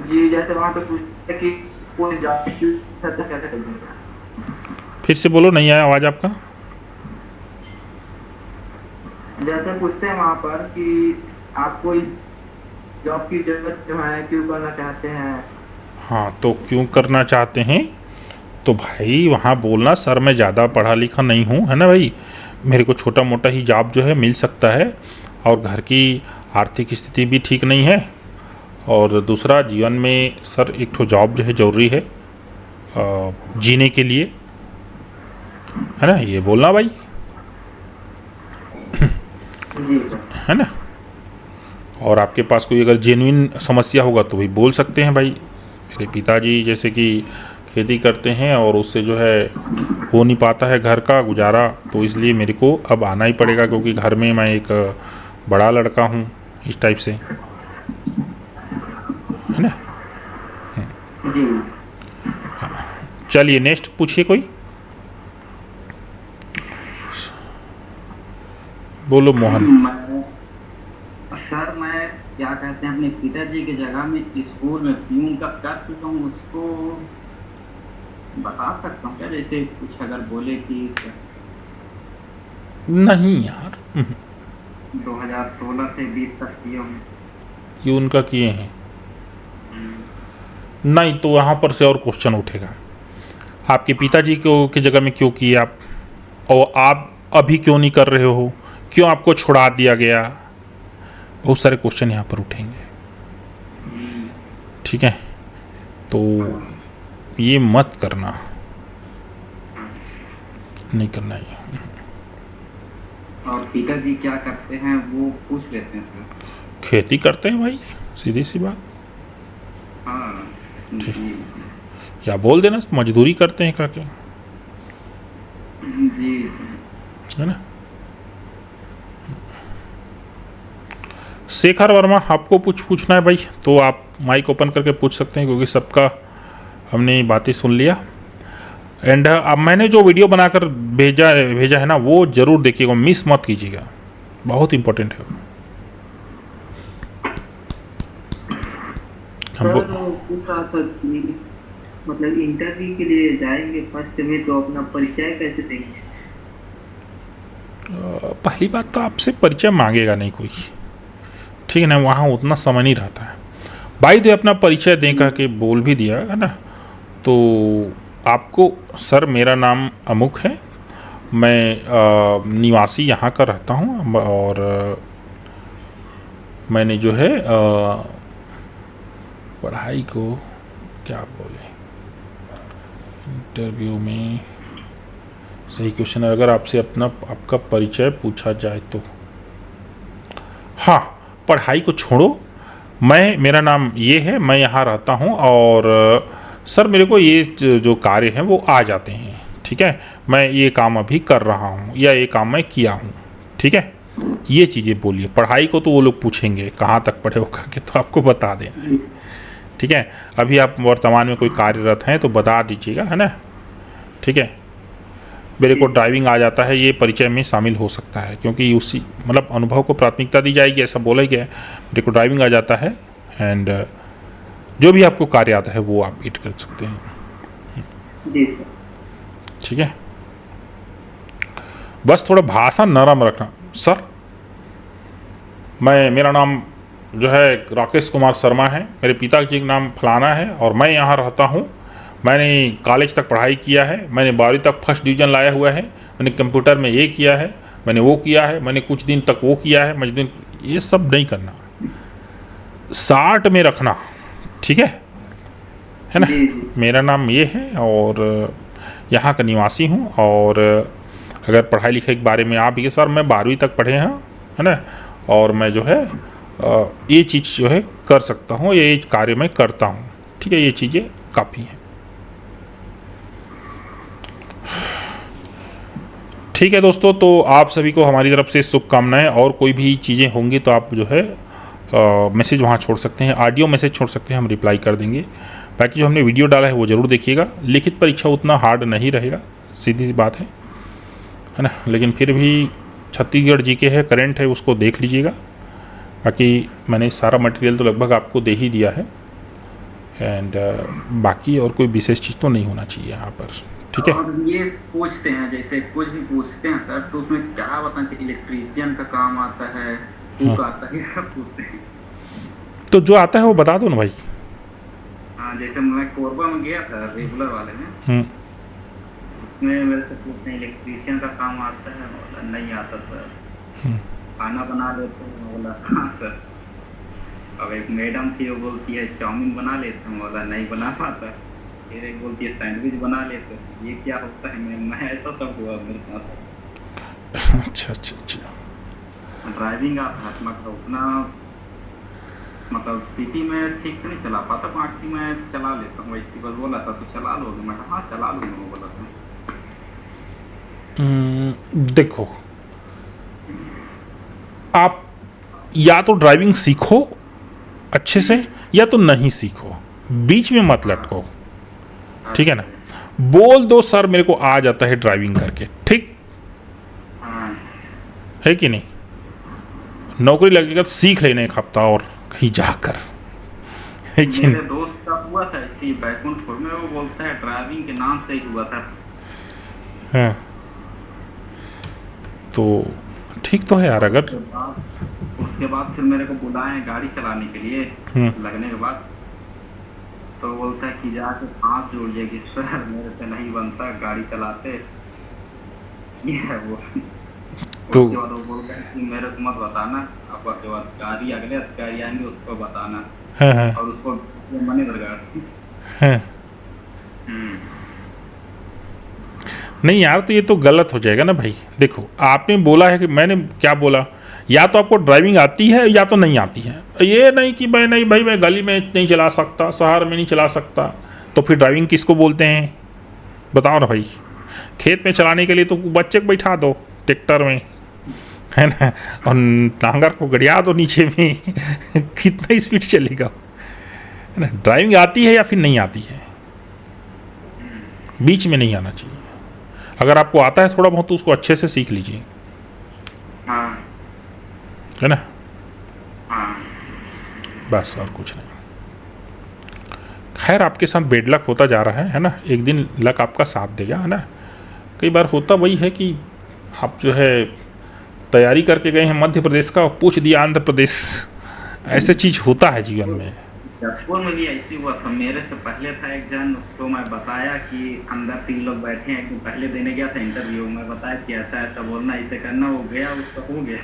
जी, जैसे वहाँ पे पूछते हैं कि कोई जाति है तो कैसे करेंगे? फिर से बोलो, नहीं आया आवाज़ आपका। जैसे पूछते हैं वहाँ पर कि आप कोई जॉब की जरूरत जो है क्यों करना चाहते हैं? हाँ, तो क्यों करना चाहते हैं, तो भाई वहाँ बोलना सर मैं ज़्यादा पढ़ा लिखा नहीं हूँ, है ना भाई, मेरे को छोटा मोटा ही जॉब जो है मिल सकता है, और घर की आर्थिक स्थिति भी ठीक नहीं है, और दूसरा जीवन में सर एक ठो जॉब जो है ज़रूरी है जीने के लिए, है ना, ये बोलना भाई, है ना। और आपके पास कोई अगर जेन्युइन समस्या होगा तो भी बोल सकते हैं भाई, मेरे पिताजी जैसे कि खेती करते हैं और उससे जो है हो नहीं पाता है घर का गुजारा, तो इसलिए मेरे को अब आना ही पड़ेगा, क्योंकि घर में मैं एक बड़ा लड़का हूँ, इस टाइप से, है ना। जी। चलिए नेक्स्ट पूछिए कोई। बोलो मोहन। सर मैं क्या कहते हैं अपने पिताजी की जगह में स्कूल में प्यून का कर चुका हूँ, उसको बता सकता हूँ क्या, जैसे कुछ अगर बोले कि नहीं यार, 2016 से 20 तक किया हूँ। ये उनका किए हैं, नहीं तो यहाँ पर से और क्वेश्चन उठेगा, आपके पिताजी को की जगह में क्यों किए आप, और आप अभी क्यों नहीं कर रहे हो, क्यों आपको छुड़ा दिया गया, बहुत सारे क्वेश्चन यहाँ पर उठेंगे, ठीक है। तो ये मत करना, नहीं करना ये। और पिताजी क्या करते हैं वो पूछ लेते हैं सर। खेती करते हैं भाई, सीधी सी बात। हाँ ठीक। जी या बोल देना मजदूरी करते हैं करके, जी। है ना। शेखर वर्मा, आपको कुछ पूछना है भाई तो आप माइक ओपन करके पूछ सकते हैं, क्योंकि सबका हमने बातें सुन लिया। एंड अब मैंने जो वीडियो बनाकर भेजा है ना, वो ज़रूर देखिएगा, मिस मत कीजिएगा, बहुत इम्पोर्टेंट है। सर पूछ रहा था कि मतलब इंटरव्यू के लिए जाएंगे फर्स्ट में, तो अपना परिचय कैसे देंगे? पहली बात तो आपसे परिचय मांगेगा नहीं कोई, ठीक है ना, वहाँ उतना समय नहीं रहता है। भाई दे अपना परिचय दें कह के बोल भी दिया है ना, तो आपको सर मेरा नाम अमुक है, मैं निवासी यहाँ का रहता हूँ, और मैंने जो है पढ़ाई को क्या बोले इंटरव्यू में, सही क्वेश्चन है। अगर आपसे आपका परिचय पूछा जाए तो हाँ, पढ़ाई को छोड़ो, मेरा नाम ये है, मैं यहाँ रहता हूँ, और सर मेरे को ये जो कार्य हैं वो आ जाते हैं, ठीक है, मैं ये काम अभी कर रहा हूँ, या ये काम मैं किया हूँ, ठीक है, ये चीज़ें बोलिए। पढ़ाई को तो वो लोग पूछेंगे कहाँ तक पढ़े हो के, तो आपको बता देना है, ठीक है। अभी आप वर्तमान में कोई कार्यरत हैं तो बता दीजिएगा, है ना, ठीक है। मेरे को ड्राइविंग आ जाता है, ये परिचय में शामिल हो सकता है, क्योंकि उसी मतलब अनुभव को प्राथमिकता दी जाएगी, ऐसा बोला ही गया है। मेरे को ड्राइविंग आ जाता है एंड जो भी आपको कार्य आता है वो आप ईट कर सकते हैं। जी सर। ठीक है, बस थोड़ा भाषा नरम रखना। सर मेरा नाम जो है राकेश कुमार शर्मा है, मेरे पिताजी का नाम फलाना है और मैं यहाँ रहता हूँ। मैंने कॉलेज तक पढ़ाई किया है, मैंने 12वीं तक फर्स्ट डिवीज़न लाया हुआ है, मैंने कंप्यूटर में ये किया है, मैंने वो किया है, मैंने कुछ दिन तक वो किया है, मजदूर, ये सब नहीं करना, शार्ट में रखना। ठीक है ना। मेरा नाम ये है और यहाँ का निवासी हूँ, और अगर पढ़ाई लिखाई के बारे में आप ये सर मैं 12वीं तक पढ़े हैं, है ना, और मैं जो है ये चीज़ जो है कर सकता हूँ, ये कार्य मैं करता हूँ। ठीक है, ये चीज़ें काफ़ी हैं। ठीक है दोस्तों, तो आप सभी को हमारी तरफ से शुभकामनाएं, और कोई भी चीज़ें होंगी तो आप जो है मैसेज वहाँ छोड़ सकते हैं, ऑडियो मैसेज छोड़ सकते हैं, हम रिप्लाई कर देंगे। बाकी जो हमने वीडियो डाला है वो ज़रूर देखिएगा। लिखित परीक्षा उतना हार्ड नहीं रहेगा, सीधी सी बात है ना, लेकिन फिर भी छत्तीसगढ़ जीके है, करंट है, उसको देख लीजिएगा। बाकी मैंने सारा मटेरियल तो लगभग आपको दे ही दिया है, एंड बाकी और कोई विशेष चीज़ तो नहीं होना चाहिए यहाँ पर। ठीक है, और ये पूछते हैं, जैसे कुछ भी पूछते हैं सर, तो उसमें क्या बताना चाहिए? इलेक्ट्रीशियन का काम आता है, कुक आता है, ये सब पूछते हैं। तो जो आता है वो बता दो ना भाई। हाँ, जैसे मैं कोरबा में गया था रेगुलर वाले में, उसमें मेरे से पूछते हैं इलेक्ट्रीशियन का काम आता है, बोला नहीं आता सर। खाना बना लेते हैं, बोला हाँ सर। अब एक मैडम थी, वो बोलती है चाउमीन बना लेते हैं, बोला नहीं बना पाता। फिर एक बोलती है सैंडविच बना लेते हैं, ये क्या होता है? मैं ऐसा सब हुआ मेरे साथ। अच्छा अच्छा अच्छा। ड्राइविंग आता है, मतलब उतना मतलब सिटी में ठीक से नहीं चला पाता, बाकी मैं चला लेता हूँ। वैसे बस बोला था तो चला लोगे? मैं हाँ चला लूँगा, वो बोला था। देखो, आप या तो ड्राइविंग सीखो अच्छे से, या तो नहीं सीखो, बीच में मत लटको। ठीक है ना, बोल दो सर मेरे को आ जाता है ड्राइविंग करके, ठीक है कि नहीं। नौकरी लगेगा तो सीख लेने एक हफ्ता और कहीं जाकर, है कि मेरे दोस्त का हुआ था इसी बैकुंठपुर में, वो बोलता है ड्राइविंग के नाम से ही हुआ था। हाँ, तो ठीक तो है यार। अगर उसके बाद फिर मेरे को बुलाए गाड़ी चलाने के लिए, लगने के बाद तो बोलता है कि जाके हाथ जोड़ जाएगी सर, मेरे से नहीं बनता गाड़ी चलाते, ये है वो। तो उसके बाद वो बोलता है कि मेरे को मत बताना, आपका जो अधिकारी अगले अधिकारी आएंगे उसको बताना। हाँ, और उसको मनी दरगाह। हाँ। नहीं यार, तो ये तो गलत हो जाएगा ना भाई। देखो, आपने बोला है कि मैंने क्या बोला, या तो आपको ड्राइविंग आती है या तो नहीं आती है। ये नहीं कि भाई नहीं भाई मैं गली में नहीं चला सकता, शहर में नहीं चला सकता, तो फिर ड्राइविंग किसको बोलते हैं बताओ ना भाई। खेत में चलाने के लिए तो बच्चे को बैठा दो ट्रैक्टर में, है ना, और नांगर को गड़िया दो नीचे में कितना स्पीड चलेगा, है ना। ड्राइविंग आती है या फिर नहीं आती है, बीच में नहीं आना चाहिए। अगर आपको आता है थोड़ा बहुत तो उसको अच्छे से सीख लीजिए, है ना। बस और कुछ नहीं। खैर, आपके साथ बेड लक होता जा रहा है ना, एक दिन लक आपका साथ देगा, है ना। कई बार होता वही है कि आप जो है तैयारी करके गए हैं मध्य प्रदेश का, पूछ दिया आंध्र प्रदेश, ऐसे चीज़ होता है जीवन में। जसपुर में भी ऐसी हुआ था, मेरे से पहले था एक जन, उसको मैं बताया कि अंदर 3 लोग बैठे हैं, कि पहले देने गया था इंटरव्यू, मैं बताया कि ऐसा ऐसा बोलना, इसे करना, वो गया, उसका हो गया।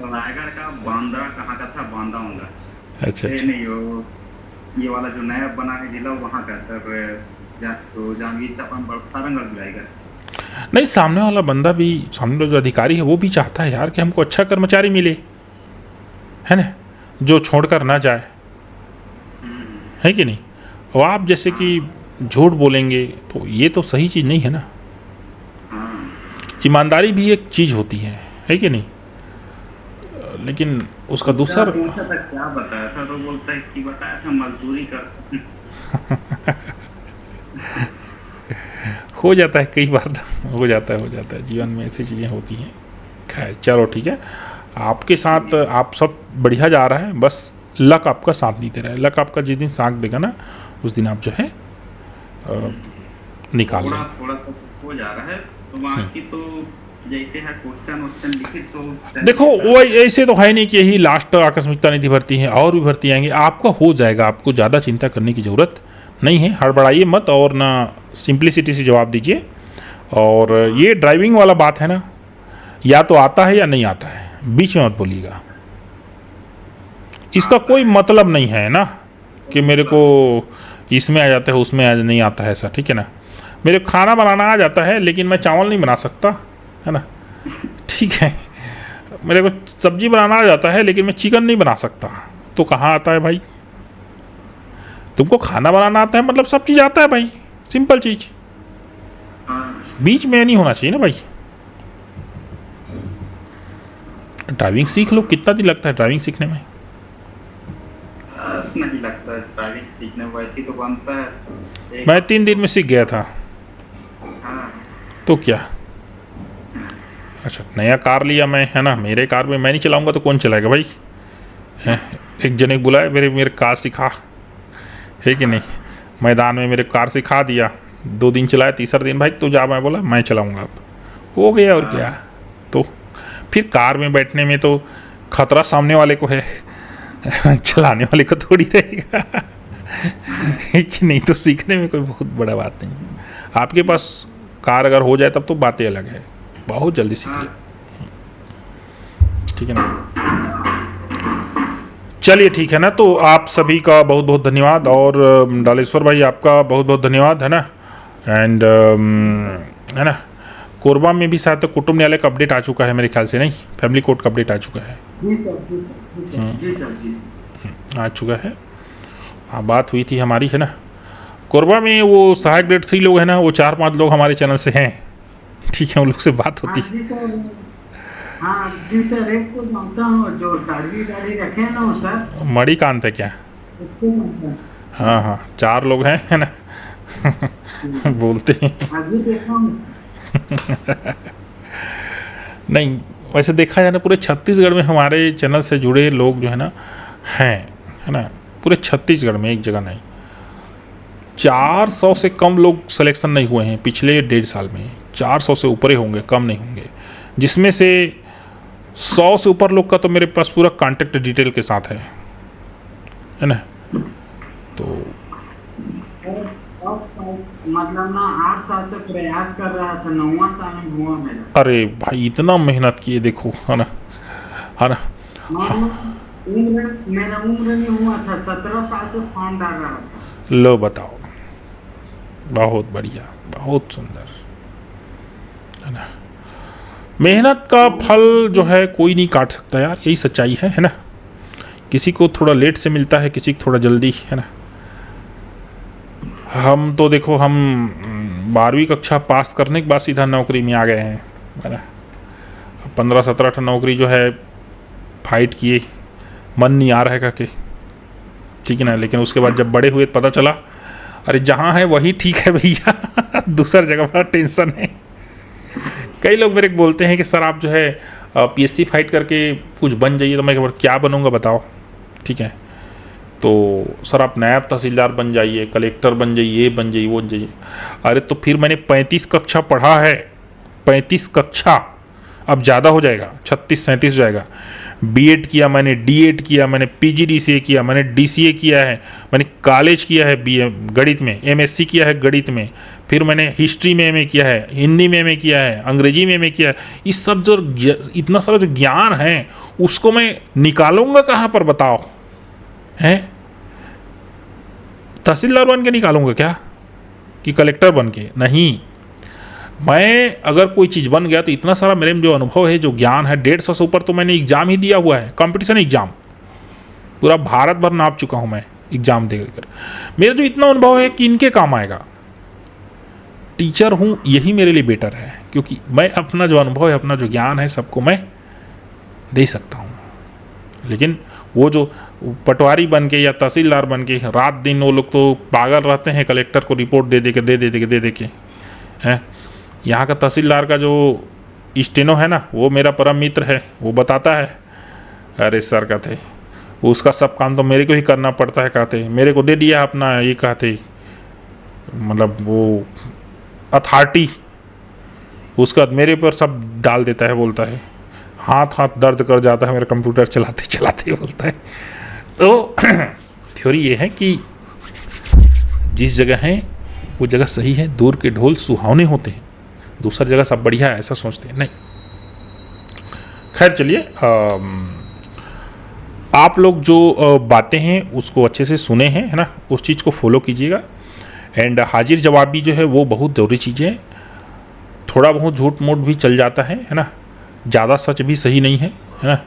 रायगढ़ का बांद्रा, कहाँ का था, बांदा होगा। अच्छा अच्छा। नहीं, वो ये वाला जो नया बना है जिला, वहाँ का सर, तो जांजगीर चांपा सारंगढ़ जाएगा। नहीं, सामने वाला बंदा भी, सामने वाला जो अधिकारी है वो भी चाहता है यार कि हमको अच्छा कर्मचारी मिले, है ना, जो छोड़कर ना जाए, है कि नहीं। और आप जैसे कि झूठ बोलेंगे तो ये तो सही चीज़ नहीं है ना। ईमानदारी भी एक चीज़ होती है कि नहीं। लेकिन उसका दूसरा पूछा था क्या बताया था, तो बोलता है कि बताया था मजदूरी कर। हो जाता है कई बार, हो जाता है जीवन में ऐसी चीज़ें होती हैं। खैर चलो ठीक है, आपके साथ आप सब बढ़िया जा रहा है, बस लक आपका साथ नहीं दे रहा है। लक आपका जिस दिन साथ देगा ना उस दिन आप जो है निकाल लें। थोड़ा तो हो जा रहा है, तो वहाँ की तो जैसे है क्वेश्चन लिखित तो देखो वो ऐसे तो है नहीं कि यही लास्ट आकस्मिकता निधि भर्ती है, और भी भर्ती आएंगी, आपका हो जाएगा। आपको ज़्यादा चिंता करने की ज़रूरत नहीं है, हड़बड़ाइए मत और ना सिंप्लिसिटी से जवाब दीजिए। और ये ड्राइविंग वाला बात है ना, या तो आता है या नहीं आता है, बीच में मत बोलिएगा। इसका कोई मतलब नहीं है ना कि मेरे को इसमें आ जाता है उसमें नहीं आता है, ऐसा ठीक है ना। मेरे को खाना बनाना आ जाता है लेकिन मैं चावल नहीं बना सकता, है ना, ठीक है। मेरे को सब्जी बनाना आ जाता है लेकिन मैं चिकन नहीं बना सकता, तो कहाँ आता है भाई? तुमको खाना बनाना आता है मतलब सब चीज़ आता है भाई, सिंपल चीज़। बीच में नहीं होना चाहिए ना भाई। ड्राइविंग सीख लो, कितना दिन लगता है ड्राइविंग सीखने में? नहीं लगता है ड्राइविंग सीखने, वैसे तो बनता है। मैं 3 दिन में सीख गया था। हाँ। तो क्या, अच्छा नया कार लिया मैं, है ना, मेरे कार में मैं नहीं चलाऊंगा तो कौन चलाएगा भाई? हैं, एक जने को बुलाए मेरे कार सिखा, है कि नहीं। मैदान में मेरे कार सिखा दिया, 2 दिन चलाया, तीसरा दिन भाई तू जा, मैं बोला मैं चलाऊंगा, अब हो गया। और क्या, तो फिर कार में बैठने में तो खतरा सामने वाले को है, चलाने वाले को थोड़ी रहेगा, है कि नहीं। तो सीखने में कोई बहुत बड़ा बात नहीं। आपके पास कार अगर हो जाए तब तो बातें अलग है, बहुत जल्दी सीख ले, ठीक है ना। चलिए ठीक है ना, तो आप सभी का बहुत बहुत धन्यवाद, और डालेश्वर भाई आपका बहुत बहुत धन्यवाद, है ना। एंड है ना, कोरबा में भी शायद कुटुंब न्यायालय का अपडेट आ चुका है मेरे ख्याल से, नहीं, फैमिली कोर्ट का अपडेट आ चुका है। जी सर आ चुका है। हाँ, बात हुई थी हमारी, है ना। कोरबा में वो सहायक ग्रेड 3 लोग हैं ना, वो 4-5 लोग हमारे चैनल से हैं, ठीक है, उन लोग से बात होती है। जी सर, एक को जानता हूँ जो दाढ़ी रखे हैं ना वो सर, मणिकांत है क्या? हाँ हाँ, 4 लोग हैं, है ना। बोलते हैं देखा हूँ। नहीं, वैसे देखा जाए ना पूरे छत्तीसगढ़ में हमारे चैनल से जुड़े लोग जो है ना हैं, है ना, पूरे छत्तीसगढ़ में, एक जगह नहीं। 400 से कम लोग सिलेक्शन नहीं हुए हैं पिछले 1.5 साल में। 400 से ऊपर ही होंगे, कम नहीं होंगे, जिसमें से 100 से ऊपर लोग का तो मेरे पास पूरा कांटेक्ट डिटेल के साथ है ना। तो मतलब ना 8 साल से प्रयास कर रहा था, 9वां साल में हुआ मेरा। अरे भाई इतना मेहनत किए, देखो, है ना, है ना। मेरा उम्र नहीं हुआ था, 17 साल से फॉर्म डाल रहा था। लो बताओ, बहुत बढ़िया, बहुत सुंदर, है ना। मेहनत का फल जो है कोई नहीं काट सकता यार, यही सच्चाई है ना। किसी को थोड़ा लेट से मिलता है, किसी को थोड़ा जल्दी, है ना। हम तो देखो, हम 12वीं कक्षा पास करने के बाद सीधा नौकरी में आ गए हैं, है ना। 15-17 नौकरी जो है फाइट किए, मन नहीं आ रहा है करके, ठीक है ना। लेकिन उसके बाद जब बड़े हुए पता चला, अरे जहाँ है वही ठीक है भैया, दूसर जगह बड़ा टेंशन है। कई लोग मेरे को बोलते हैं कि सर आप जो है पीएससी फाइट करके कुछ बन जाइए, तो मैं क्या बनूंगा बताओ, ठीक है। तो सर आप नायब तहसीलदार बन जाइए, कलेक्टर बन जाइए, ये बन जाइए, वो बन जाइए। अरे तो फिर मैंने 35 कक्षा पढ़ा है, 35 कक्षा, अब ज़्यादा हो जाएगा, 36-37 जाएगा। बीएड किया मैंने, डीएड किया मैंने, पीजीडीसीए किया मैंने, डीसीए किया है मैंने, कॉलेज किया है बीए गणित में, एमएससी किया है गणित में, फिर मैंने हिस्ट्री में एमए किया है, हिंदी में एमए किया है, अंग्रेजी में एमए किया है। इस सब जो इतना सारा जो ज्ञान है उसको मैं निकालूंगा कहाँ पर बताओ, हैं? तहसीलदार बन के निकालूंगा क्या, कि कलेक्टर बन के? नहीं। मैं अगर कोई चीज़ बन गया तो इतना सारा मेरे में जो अनुभव है, जो ज्ञान है, 150 से ऊपर तो मैंने एग्ज़ाम ही दिया हुआ है, कंपटीशन एग्ज़ाम, पूरा भारत भर नाप चुका हूँ मैं एग्ज़ाम देकर। मेरा जो इतना अनुभव है कि इनके काम आएगा। टीचर हूँ, यही मेरे लिए बेटर है, क्योंकि मैं अपना जो अनुभव है, अपना जो ज्ञान है, सबको मैं दे सकता हूँ। लेकिन वो जो पटवारी बन के या तहसीलदार बन के रात दिन वो लोग तो पागल रहते हैं, कलेक्टर को रिपोर्ट दे दे के हैं। यहाँ का तहसीलदार का जो स्टेनो है ना, वो मेरा परम मित्र है, वो बताता है, अरे सर कहते उसका सब काम तो मेरे को ही करना पड़ता है, कहते मेरे को दे दिया अपना ये कहते मतलब वो अथॉरिटी, उसका मेरे पर सब डाल देता है, बोलता है हाथ हाथ दर्द कर जाता है मेरा कंप्यूटर चलाते चलाते, बोलता है। तो थ्योरी ये है कि जिस जगह है वो जगह सही है, दूर के ढोल सुहावने होते हैं, दूसरी जगह सब बढ़िया है ऐसा सोचते हैं, नहीं। खैर चलिए, आप लोग जो बातें हैं उसको अच्छे से सुने हैं, है ना, उस चीज़ को फॉलो कीजिएगा। एंड हाजिर जवाबी जो है वो बहुत ज़रूरी चीज़ है। थोड़ा बहुत झूठ मूठ भी चल जाता है ना, ज़्यादा सच भी सही नहीं है ना।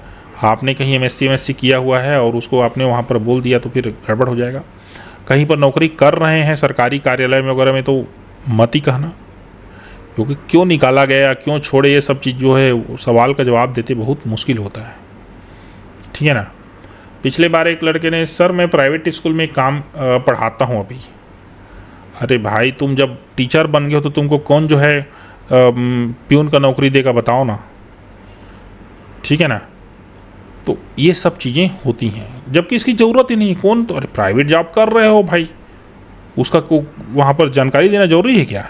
आपने कहीं MSc किया हुआ है और उसको आपने वहाँ पर बोल दिया तो फिर गड़बड़ हो जाएगा। कहीं पर नौकरी कर रहे हैं सरकारी कार्यालय में वगैरह में तो मत ही कहना, क्योंकि क्यों निकाला गया, क्यों छोड़े, ये सब चीज़ जो है सवाल का जवाब देते बहुत मुश्किल होता है, ठीक है ना। पिछले बार एक लड़के ने, सर मैं प्राइवेट स्कूल में काम पढ़ाता हूँ अभी। अरे भाई तुम जब टीचर बन गए हो तो तुमको कौन जो है प्यून का नौकरी देगा, बताओ ना, ठीक है ना। तो ये सब चीज़ें होती हैं, जबकि इसकी ज़रूरत ही नहीं है। कौन, तो अरे प्राइवेट जॉब कर रहे हो भाई, उसका को वहाँ पर जानकारी देना जरूरी है क्या?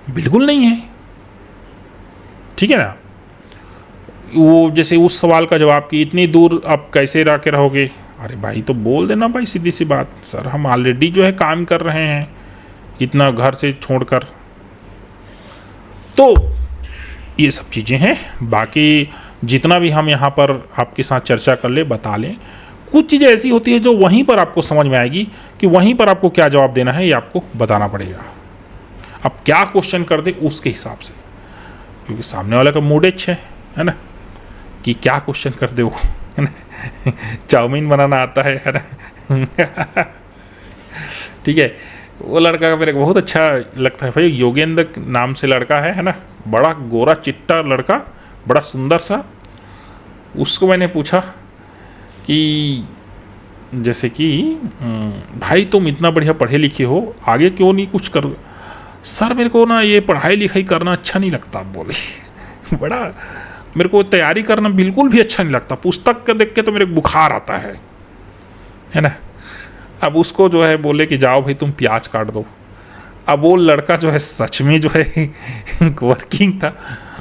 बिल्कुल नहीं है, ठीक है ना। वो जैसे उस सवाल का जवाब कि इतनी दूर आप कैसे रह के रहोगे, अरे भाई तो बोल देना भाई, सीधी सी बात, सर हम ऑलरेडी जो है काम कर रहे हैं इतना घर से छोड़कर। तो ये सब चीज़ें हैं। बाकी जितना भी हम यहाँ पर आपके साथ चर्चा कर ले, बता लें, कुछ चीज़ें ऐसी होती है जो वहीं पर आपको समझ में आएगी कि वहीं पर आपको क्या जवाब देना है, ये आपको बताना पड़ेगा। अब क्या क्वेश्चन कर दे उसके हिसाब से, क्योंकि सामने वाले का मूड अच्छे है ना, कि क्या क्वेश्चन कर दे वो, है ना। चाउमीन बनाना आता है ना। ठीक है, वो लड़का मेरे को बहुत अच्छा लगता है भाई, योगेंद्र नाम से लड़का है ना, बड़ा गोरा चिट्टा लड़का, बड़ा सुंदर सा। उसको मैंने पूछा कि जैसे कि भाई तुम इतना बढ़िया पढ़े लिखे हो, आगे क्यों नहीं कुछ कर? सर मेरे को ना ये पढ़ाई लिखाई करना अच्छा नहीं लगता, बोले। बड़ा मेरे को तैयारी करना बिल्कुल भी अच्छा नहीं लगता, पुस्तक का देख के तो मेरे को बुखार आता है ना। अब उसको जो है बोले कि जाओ भाई तुम प्याज काट दो। अब वो लड़का जो है सच में जो है वर्किंग था।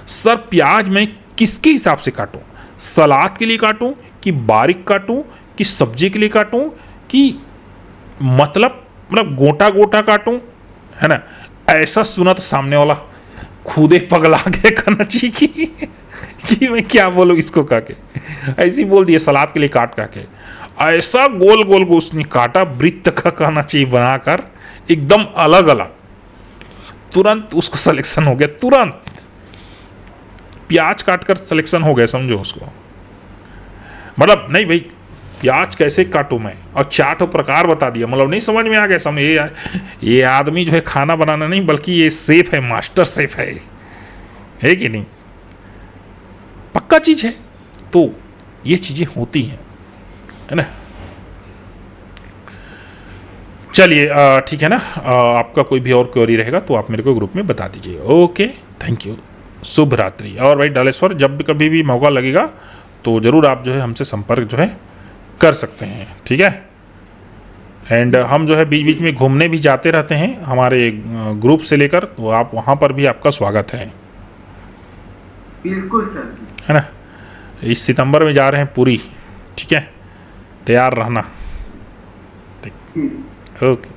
सर प्याज मैं किसके हिसाब से काटूं? सलाद के लिए काटूं कि बारीक काटूं कि सब्जी के लिए काटूं कि मतलब गोटा गोटा काटूं, है ना। ऐसा सुना तो सामने वाला खुदे पगला के करना चाहिए कि मैं क्या बोलूं इसको कह के। ऐसे ही बोल दिया सलाद के लिए काट के, ऐसा गोल गोल को उसने काटा, वृत्त का कहना चाहिए बनाकर, एकदम अलग अलग। तुरंत उसका सिलेक्शन हो गया, तुरंत प्याज काटकर सिलेक्शन हो गया, समझो उसको। मतलब नहीं भाई प्याज कैसे काटूं मैं, और चार प्रकार बता दिया, मतलब नहीं समझ में आ गया। समझ ये आदमी जो है खाना बनाना नहीं बल्कि ये सेफ है, मास्टर सेफ है कि नहीं, पक्का चीज है। तो ये चीजें होती हैं, है ना। चलिए ठीक है ना। आपका कोई भी और क्वेरी रहेगा तो आप मेरे को ग्रुप में बता दीजिए। ओके, थैंक यू, शुभ रात्रि। और भाई डालेश्वर, जब भी कभी भी मौका लगेगा तो ज़रूर आप जो है हमसे संपर्क जो है कर सकते हैं, ठीक है। एंड हम जो है बीच बीच में घूमने भी जाते रहते हैं हमारे ग्रुप से लेकर, तो आप वहाँ पर भी आपका स्वागत है। बिल्कुल सर, है ना। इस सितंबर में जा रहे हैं पुरी, ठीक है, तैयार रहना। ठीक, ओके।